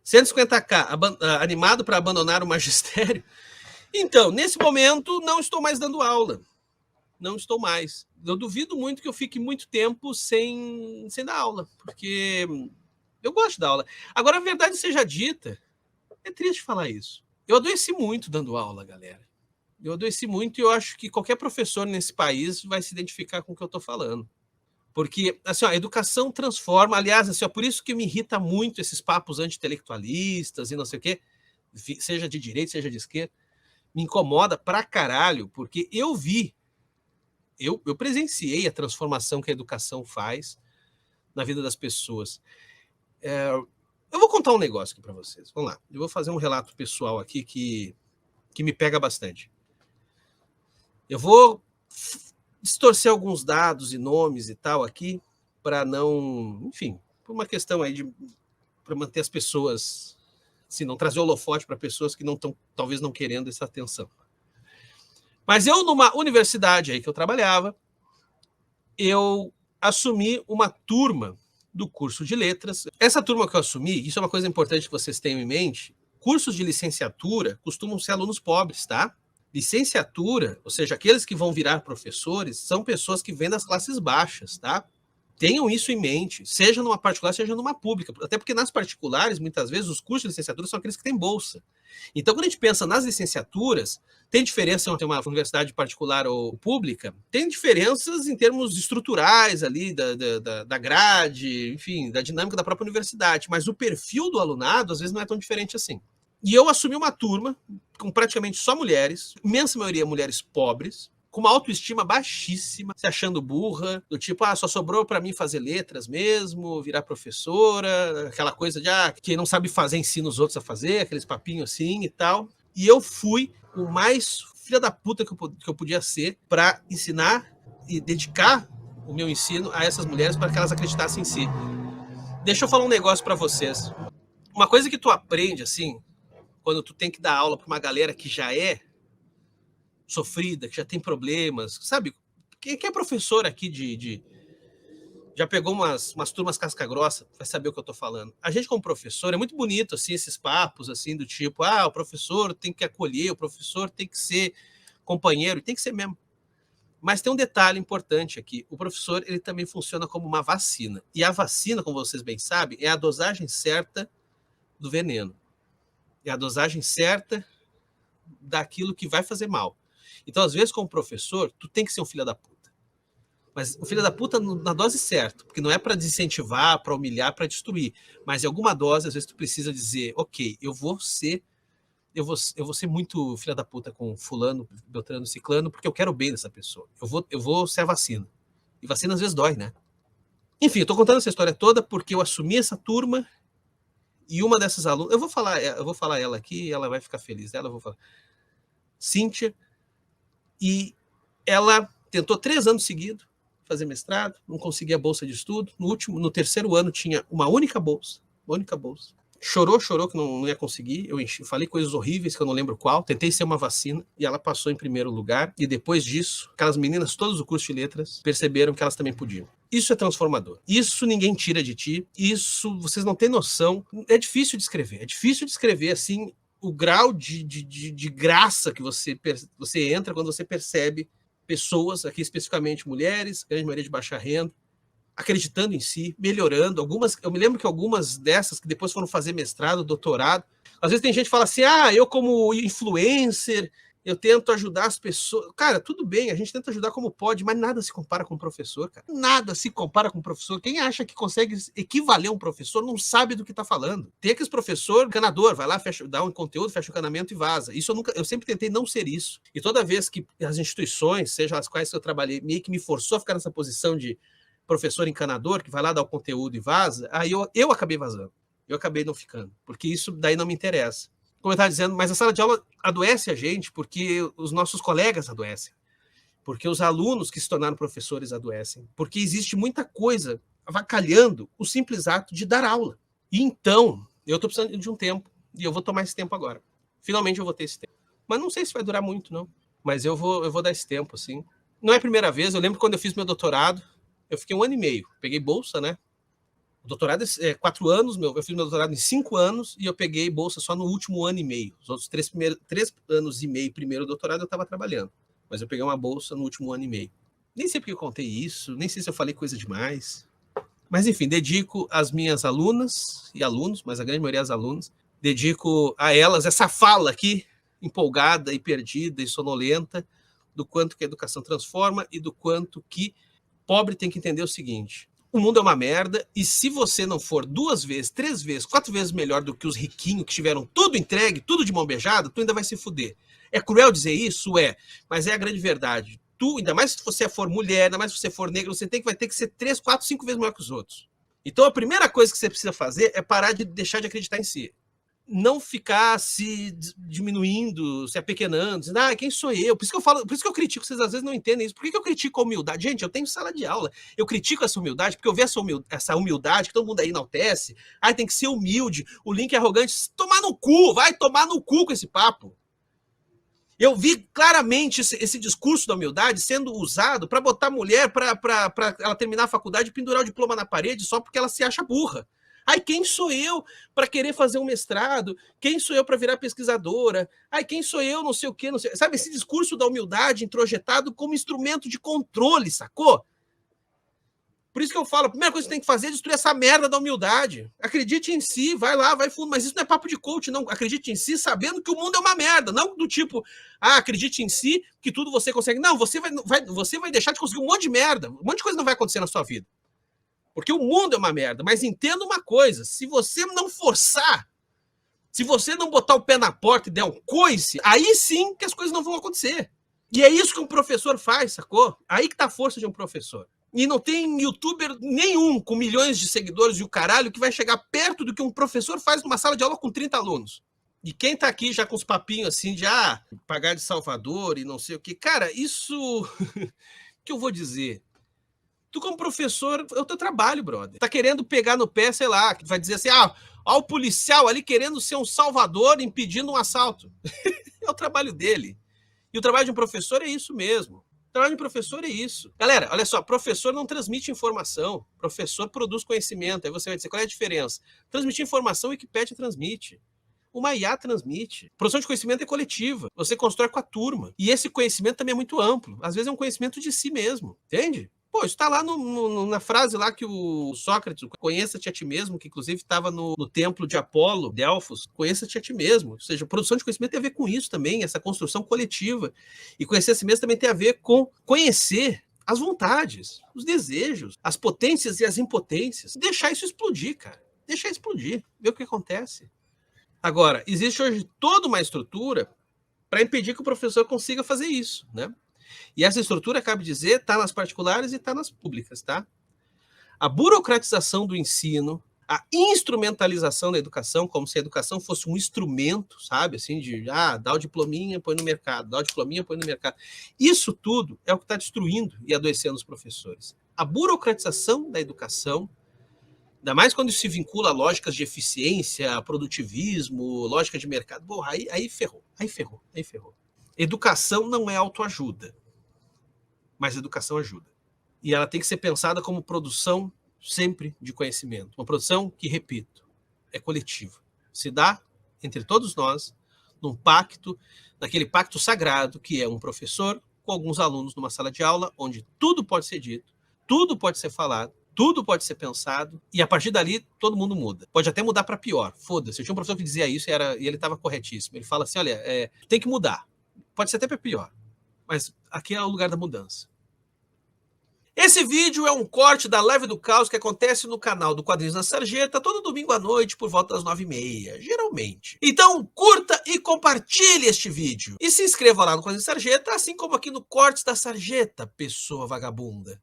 150k animado para abandonar o magistério. Então, nesse momento, não estou mais dando aula. Não estou mais. Eu duvido muito que eu fique muito tempo sem dar aula, porque eu gosto de dar aula. Agora, a verdade seja dita, é triste falar isso. Eu adoeci muito dando aula, galera. Eu adoeci muito e eu acho que qualquer professor nesse país vai se identificar com o que eu estou falando. Porque assim, a educação transforma, aliás, assim, por isso que me irrita muito esses papos anti-intelectualistas e não sei o quê, seja de direita, seja de esquerda, me incomoda pra caralho, porque eu presenciei a transformação que a educação faz na vida das pessoas. Eu vou contar um negócio aqui para vocês. Vamos lá. Eu vou fazer um relato pessoal aqui que me pega bastante. Eu vou distorcer alguns dados e nomes e tal aqui para não, enfim, por uma questão aí para manter as pessoas, assim, não trazer holofote para pessoas que não estão, talvez não querendo essa atenção. Mas eu, numa universidade aí que eu trabalhava, eu assumi uma turma do curso de letras. Essa turma que eu assumi, isso é uma coisa importante que vocês tenham em mente, cursos de licenciatura costumam ser alunos pobres, tá? Licenciatura, ou seja, aqueles que vão virar professores, são pessoas que vêm das classes baixas, tá? Tenham isso em mente, seja numa particular, seja numa pública. Até porque nas particulares, muitas vezes, os cursos de licenciatura são aqueles que têm bolsa. Então, quando a gente pensa nas licenciaturas, tem diferença entre uma universidade particular ou pública? Tem diferenças em termos estruturais ali, da grade, enfim, da dinâmica da própria universidade. Mas o perfil do alunado, às vezes, não é tão diferente assim. E eu assumi uma turma com praticamente só mulheres, imensa maioria mulheres pobres, com uma autoestima baixíssima, se achando burra, do tipo, só sobrou para mim fazer letras mesmo, virar professora, aquela coisa de, quem não sabe fazer ensina os outros a fazer, aqueles papinhos assim e tal. E eu fui o mais filha da puta que eu podia ser para ensinar e dedicar o meu ensino a essas mulheres para que elas acreditassem em si. Deixa eu falar um negócio para vocês. Uma coisa que tu aprende, assim, quando tu tem que dar aula para uma galera que já é sofrida, que já tem problemas, sabe? Quem é professor aqui já pegou umas turmas casca grossa, vai saber o que eu tô falando. A gente como professor, é muito bonito, assim, esses papos, assim, do tipo, o professor tem que acolher, o professor tem que ser companheiro, tem que ser mesmo. Mas tem um detalhe importante aqui, o professor, ele também funciona como uma vacina. E a vacina, como vocês bem sabem, é a dosagem certa do veneno. É a dosagem certa daquilo que vai fazer mal. Então, às vezes, como professor, tu tem que ser um filho da puta. Mas o filho da puta na dose certa, porque não é para desincentivar, para humilhar, para destruir. Mas em alguma dose, às vezes, tu precisa dizer, ok, eu vou ser muito filha da puta com fulano, beltrano, ciclano, porque eu quero o bem dessa pessoa. Eu vou ser a vacina. E vacina às vezes dói, né? Enfim, eu tô contando essa história toda porque eu assumi essa turma e uma dessas alunas, eu vou falar ela aqui, ela vai ficar feliz dela, eu vou falar. Cíntia, e ela tentou 3 anos seguidos fazer mestrado, não conseguia bolsa de estudo. No terceiro ano tinha uma única bolsa. Chorou que não ia conseguir. Eu falei coisas horríveis que eu não lembro qual. Tentei ser uma vacina e ela passou em primeiro lugar. E depois disso, aquelas meninas, todas do curso de letras, perceberam que elas também podiam. Isso é transformador. Isso ninguém tira de ti. Isso vocês não têm noção. É difícil de escrever. É difícil de escrever assim o grau de graça que você entra quando você percebe pessoas, aqui especificamente mulheres, grande maioria de baixa renda, acreditando em si, melhorando. Eu me lembro que algumas dessas que depois foram fazer mestrado, doutorado, às vezes tem gente que fala assim, eu como influencer, eu tento ajudar as pessoas. Cara, tudo bem, a gente tenta ajudar como pode, mas nada se compara com um professor, cara. Nada se compara com um professor. Quem acha que consegue equivaler a um professor não sabe do que está falando. Tem aqueles professor enganador, vai lá, dá um conteúdo, fecha o encanamento e vaza. Isso eu sempre tentei não ser isso. E toda vez que as instituições, seja as quais eu trabalhei, meio que me forçou a ficar nessa posição de professor encanador, que vai lá dar o conteúdo e vaza, aí eu acabei vazando. Eu acabei não ficando, porque isso daí não me interessa. Como eu estava dizendo, mas a sala de aula adoece a gente porque os nossos colegas adoecem, porque os alunos que se tornaram professores adoecem, porque existe muita coisa avacalhando o simples ato de dar aula. E então, eu estou precisando de um tempo, e eu vou tomar esse tempo agora. Finalmente eu vou ter esse tempo. Mas não sei se vai durar muito, não. Mas eu vou dar esse tempo, assim. Não é a primeira vez, eu lembro quando eu fiz meu doutorado, eu fiquei 1 ano e meio. Peguei bolsa, né? O doutorado é 4 anos, eu fiz meu doutorado em 5 anos e eu peguei bolsa só no último ano e meio. Os outros 3 anos e meio, primeiro doutorado, eu estava trabalhando. Mas eu peguei uma bolsa no último ano e meio. Nem sei porque eu contei isso, nem sei se eu falei coisa demais. Mas, enfim, dedico às minhas alunas e alunos, mas a grande maioria das alunas, dedico a elas essa fala aqui, empolgada e perdida e sonolenta, do quanto que a educação transforma e do quanto que pobre tem que entender o seguinte: o mundo é uma merda, e se você não for 2 vezes, 3 vezes, 4 vezes melhor do que os riquinhos que tiveram tudo entregue, tudo de mão beijada, tu ainda vai se fuder. É cruel dizer isso? É, mas é a grande verdade. Tu, ainda mais se você for mulher, ainda mais se você for negro, você vai ter que ser 3, 4, 5 vezes maior que os outros. Então a primeira coisa que você precisa fazer é parar de deixar de acreditar em si. Não ficar se diminuindo, se apequenando, dizendo, quem sou eu? Por isso que eu falo, por isso que eu critico, vocês às vezes não entendem isso. Por que eu critico a humildade? Gente, eu tenho sala de aula. Eu critico essa humildade, porque eu vejo essa humildade que todo mundo aí enaltece. Tem que ser humilde, o Link é arrogante. Tomar no cu, vai tomar no cu com esse papo. Eu vi claramente esse discurso da humildade sendo usado para botar a mulher para ela terminar a faculdade e pendurar o diploma na parede só porque ela se acha burra. Quem sou eu para querer fazer um mestrado? Quem sou eu para virar pesquisadora? Quem sou eu, não sei o quê, não sei. Sabe, esse discurso da humildade introjetado como instrumento de controle, sacou? Por isso que eu falo, a primeira coisa que você tem que fazer é destruir essa merda da humildade. Acredite em si, vai lá, vai fundo. Mas isso não é papo de coach, não. Acredite em si sabendo que o mundo é uma merda. Não do tipo, acredite em si que tudo você consegue. Não, você vai deixar de conseguir um monte de merda. Um monte de coisa não vai acontecer na sua vida. Porque o mundo é uma merda. Mas entenda uma coisa, se você não forçar, se você não botar o pé na porta e der um coice, aí sim que as coisas não vão acontecer. E é isso que um professor faz, sacou? Aí que tá a força de um professor. E não tem youtuber nenhum com milhões de seguidores e o caralho que vai chegar perto do que um professor faz numa sala de aula com 30 alunos. E quem tá aqui já com os papinhos assim de pagar de Salvador e não sei o que, cara, isso que eu vou dizer. Tu como professor, é o teu trabalho, brother. Tá querendo pegar no pé, sei lá, que vai dizer assim, o policial ali querendo ser um salvador impedindo um assalto. É o trabalho dele. E o trabalho de um professor é isso mesmo. O trabalho de um professor é isso. Galera, olha só, professor não transmite informação, professor produz conhecimento. Aí você vai dizer, qual é a diferença? Transmitir informação, o Wikipédia transmite. Uma IA transmite. Produção de conhecimento é coletiva. Você constrói com a turma. E esse conhecimento também é muito amplo. Às vezes é um conhecimento de si mesmo. Entende? Pô, isso está lá na frase lá que o Sócrates, conheça-te a ti mesmo, que inclusive estava no templo de Apolo, Delfos, conheça-te a ti mesmo. Ou seja, produção de conhecimento tem a ver com isso também, essa construção coletiva. E conhecer a si mesmo também tem a ver com conhecer as vontades, os desejos, as potências e as impotências. Deixar isso explodir, cara. Deixar explodir. Ver o que acontece. Agora, existe hoje toda uma estrutura para impedir que o professor consiga fazer isso, né? E essa estrutura, cabe dizer, está nas particulares e está nas públicas, tá? A burocratização do ensino, a instrumentalização da educação, como se a educação fosse um instrumento, sabe? Assim, dá o diplominha, põe no mercado, dá o diplominha, põe no mercado. Isso tudo é o que está destruindo e adoecendo os professores. A burocratização da educação, ainda mais quando isso se vincula a lógicas de eficiência, produtivismo, lógica de mercado. Porra, aí ferrou. Educação não é autoajuda, mas educação ajuda. E ela tem que ser pensada como produção sempre de conhecimento. Uma produção que, repito, é coletiva. Se dá entre todos nós, num pacto, naquele pacto sagrado que é um professor com alguns alunos numa sala de aula, onde tudo pode ser dito, tudo pode ser falado, tudo pode ser pensado, e a partir dali todo mundo muda. Pode até mudar para pior. Foda-se. Eu tinha um professor que dizia isso e ele estava corretíssimo. Ele fala assim, olha, tem que mudar. Pode ser até para pior, mas aqui é o lugar da mudança. Esse vídeo é um corte da Live do Caos que acontece no canal do Quadrinhos na Sarjeta todo domingo à noite por volta das 9h30, geralmente. Então curta e compartilhe este vídeo. E se inscreva lá no Quadrinhos da Sarjeta, assim como aqui no Cortes da Sarjeta, pessoa vagabunda.